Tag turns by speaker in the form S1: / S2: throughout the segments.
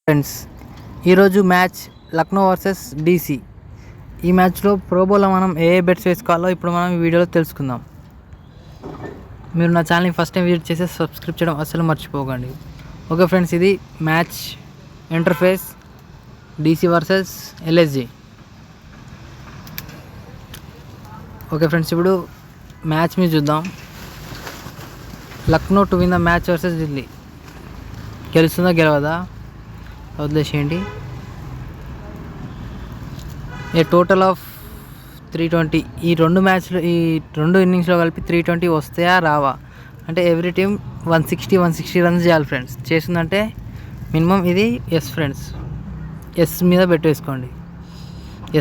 S1: Friends, ఈరోజు match Lucknow versus DC. ఈ మ్యాచ్లో ప్రోబోలో మనం ఏ బెట్స్ వేసుకోవాలో ఇప్పుడు మనం ఈ వీడియోలో తెలుసుకుందాం. మీరు నా ఛానల్ని ఫస్ట్ టైం విజిట్ చేసి సబ్స్క్రైబ్ చేయడం అసలు మర్చిపోకండి. ఓకే ఫ్రెండ్స్, ఇది match interface DC versus LSG. Okay friends, ఇప్పుడు మ్యాచ్ మీద చూద్దాం. Lucknow to win the match versus Delhi. గెలుస్తుందా గెలవదా వదిలేసేయండి. A total of 320. ఈ రెండు ఇన్నింగ్స్లో కలిపి 320 వస్తాయా రావా అంటే ఎవ్రీ టీమ్ 160 రన్స్ చేయాలి ఫ్రెండ్స్. చేసిందంటే మినిమం ఇది ఎస్ ఫ్రెండ్స్, ఎస్ మీద పెట్టేసుకోండి.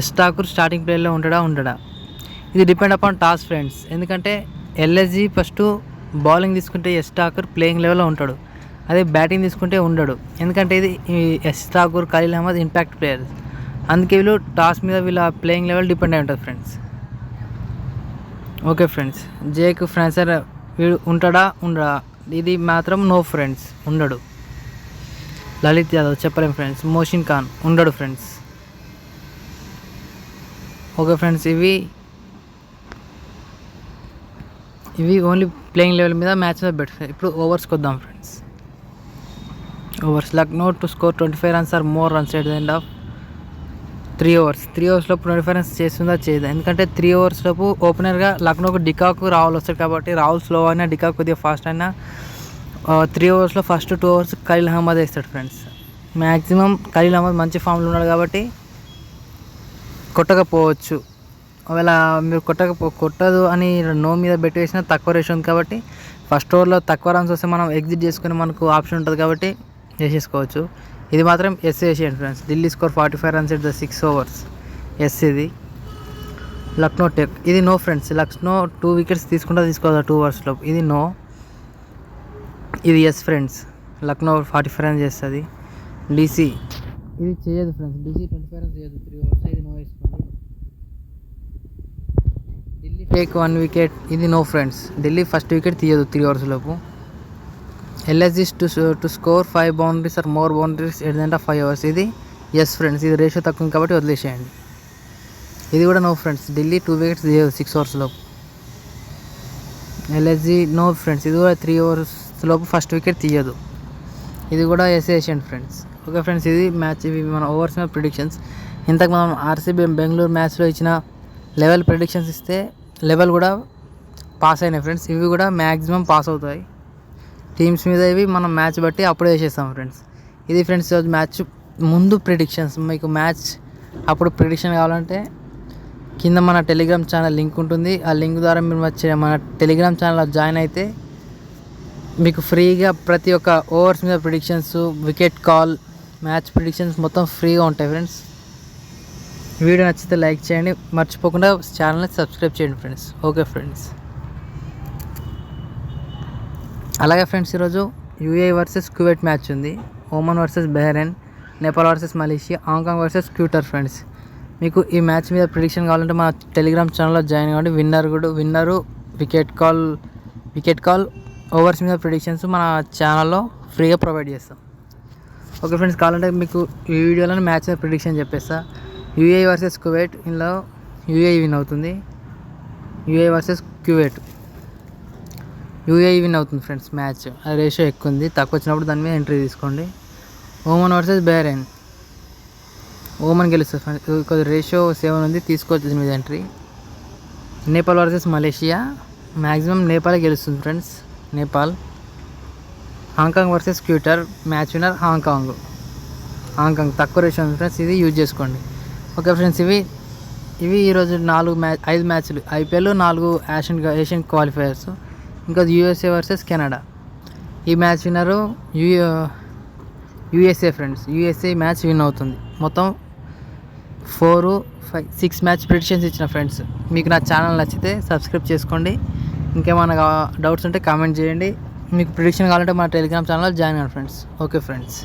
S1: ఎస్ ఠాకూర్ స్టార్టింగ్ ప్లేయర్లో ఉండడా. ఇది డిపెండ్ అపాన్ టాస్ ఫ్రెండ్స్. ఎందుకంటే ఎల్ఎస్జీ ఫస్ట్ బౌలింగ్ తీసుకుంటే ఎస్ ఠాకూర్ ప్లేయింగ్ లెవెల్లో ఉంటాడు, అదే బ్యాటింగ్ తీసుకుంటే ఉండడు. ఎందుకంటే ఇది S Thakur, Khaleel Ahmed impact players. అందుకే వీళ్ళు టాస్ మీద వీళ్ళ ప్లేయింగ్ లెవెల్ డిపెండ్ అయి ఉంటుంది ఫ్రెండ్స్. ఓకే ఫ్రెండ్స్, జేక్ ఫ్రాన్సర్ వీడు ఉండడా. ఇది మాత్రం నో ఫ్రెండ్స్, ఉండడు. లలిత్ యాదవ్ చెప్పలేం ఫ్రెండ్స్. మోషిన్ ఖాన్ ఉండడు ఫ్రెండ్స్. ఓకే ఫ్రెండ్స్, ఇవి ఓన్లీ ప్లేయింగ్ లెవెల్ మీద మ్యాచ్ మీద బెట్స్. ఇప్పుడు ఓవర్స్కి వద్దాం friends. Overs Lucknow to score 25 runs or more runs at the end of 3 overs. 3 overs లోపు 25 runs చేస్తుందా చేయదా. ఎందుకంటే 3 overs లోపు ఓపెనర్గా లక్నోకు డికాక్ రాహుల్ వస్తాడు కాబట్టి రాహుల్ స్లో అయినా డికాక్ కొద్దిగా ఫాస్ట్ అయినా 3 overs first 2 overs Khaleel Ahmed వేస్తాడు ఫ్రెండ్స్. మ్యాక్సిమం ఖలీల్ అహ్మద్ మంచి ఫామ్లో ఉన్నాడు కాబట్టి కొట్టకపోవచ్చు. ఒకవేళ మీరు కొట్టదు అని నో మీద బెట్ వేసినా తక్కువ రేషియో ఉంది కాబట్టి ఫస్ట్ ఓవర్లో తక్కువ రన్స్ వస్తే మనం ఎగ్జిట్ చేసుకుని మనకు ఆప్షన్ ఉంటుంది కాబట్టి వేసేసుకోవచ్చు. ఇది మాత్రం ఎస్ వేసేయండి friends. Delhi score 45 runs at the 6 overs. Yes. ఇది లక్నో టెక్. ఇది నో ఫ్రెండ్స్. లక్నో 2 wickets తీసుకోవాలి 2 overs. ఇది నో. ఇది ఎస్ ఫ్రెండ్స్. లక్నో 45 runs చేస్తుంది. డీసీ ఇది చేయదు ఫ్రెండ్స్. డీసీ 25 runs చేయదు 3 overs. ఇది నో వేసుకోండి. Delhi take 1 wicket. ఇది no friends. Delhi first wicket తీయదు 3 overs లోపు. LSG to score 5 boundaries or more boundaries at the end of 5 overs. ఇది ఎస్ ఫ్రెండ్స్. ఇది రేషియో తక్కువ కాబట్టి వదిలేసేయండి. ఇది కూడా నో ఫ్రెండ్స్. ఢిల్లీ 2 wickets తీయదు 6 overs లోపు. LSG no friends. ఇది కూడా 3 overs లోపు ఫస్ట్ వికెట్ తీయదు. ఇది కూడా ఎస్ వేసేయండి ఫ్రెండ్స్. ఓకే ఫ్రెండ్స్, ఇది మ్యాచ్. ఇవి మన ఓవర్స్ మీద ప్రిడిక్షన్స్. ఇంతకు మనం ఆర్సీబీ బెంగళూరు మ్యాచ్లో ఇచ్చిన లెవెల్ ప్రిడిక్షన్స్ ఇస్తే లెవెల్ కూడా పాస్ అయినాయి ఫ్రెండ్స్. ఇవి కూడా మ్యాక్సిమం పాస్ అవుతాయి టీమ్స్ మీద. ఇవి మనం మ్యాచ్ బట్టి అప్పుడే వేసేస్తాం ఫ్రెండ్స్. ఇది ఫ్రెండ్స్ ఈరోజు మ్యాచ్ ముందు ప్రిడిక్షన్స్. మీకు మ్యాచ్ అప్పుడు ప్రిడిక్షన్ కావాలంటే కింద మన టెలిగ్రామ్ ఛానల్ లింక్ ఉంటుంది. ఆ లింక్ ద్వారా మీరు మన టెలిగ్రామ్ ఛానల్లో జాయిన్ అయితే మీకు ఫ్రీగా ప్రతి ఒక్క ఓవర్స్ మీద predictions, wicket call, match predictions మొత్తం ఫ్రీగా ఉంటాయి ఫ్రెండ్స్. వీడియో నచ్చితే లైక్ చేయండి, మర్చిపోకుండా ఛానల్ని సబ్స్క్రైబ్ చేయండి ఫ్రెండ్స్. ఓకే ఫ్రెండ్స్, అలాగే ఫ్రెండ్స్ ఈరోజు యూఏఈ వర్సెస్ కువైట్ మ్యాచ్ ఉంది. Oman versus Bahrain, Nepal versus Malaysia, Hong Kong versus Qatar friends. మీకు ఈ మ్యాచ్ మీద ప్రిడిక్షన్ కావాలంటే మా టెలిగ్రామ్ ఛానల్లో జాయిన్ కావండి. విన్నరు వికెట్ కాల్ ఓవర్స్ మీద ప్రిడిక్షన్స్ మన ఛానల్లో ఫ్రీగా ప్రొవైడ్ చేస్తాం. ఓకే ఫ్రెండ్స్, కావాలంటే మీకు ఈ వీడియోలో మ్యాచ్ మీద ప్రిడిక్షన్ చెప్పేస్తా. యూఏఈ వర్సెస్ కువైట్, ఇందులో యూఏఈ విన్ అవుతుంది. UAE versus Kuwait, UAE win అవుతుంది ఫ్రెండ్స్ మ్యాచ్. ఆ రేషియో ఎక్కువ ఉంది, తక్కువ వచ్చినప్పుడు దాని మీద ఎంట్రీ తీసుకోండి. ఓమన్ వర్సెస్ బహ్రెయిన్, ఓమన్ గెలుస్తుంది ఫ్రెండ్స్. కొద్ది రేషియో 7 ఉంది, తీసుకోవచ్చు దీని మీద entry. Nepal versus Malaysia, maximum నేపాలే గెలుస్తుంది friends. Nepal. Hong Kong versus Qatar, match winner Hong Kong. తక్కువ రేషియో ఉంది ఫ్రెండ్స్, ఇది యూజ్ చేసుకోండి. ఓకే ఫ్రెండ్స్, ఇవి ఈరోజు 5 మ్యాచ్లు ఐపీఎల్, 4 ఏషియన్ క్వాలిఫైయర్స్. ఇంకా యూఎస్ఏ వర్సెస్ కెనడా. ఈ match winner USA friends. USA match win అవుతుంది. మొత్తం 4, 5, 6 మ్యాచ్ ప్రిడిక్షన్స్ ఇచ్చిన ఫ్రెండ్స్. మీకు నా ఛానల్ నచ్చితే సబ్స్క్రైబ్ చేసుకోండి. ఇంకేమైనా డౌట్స్ ఉంటే కామెంట్ చేయండి. మీకు ప్రిడిక్షన్ కావాలంటే మన టెలిగ్రామ్ ఛానల్ జాయిన్ అవ్వండి ఫ్రెండ్స్. Okay friends.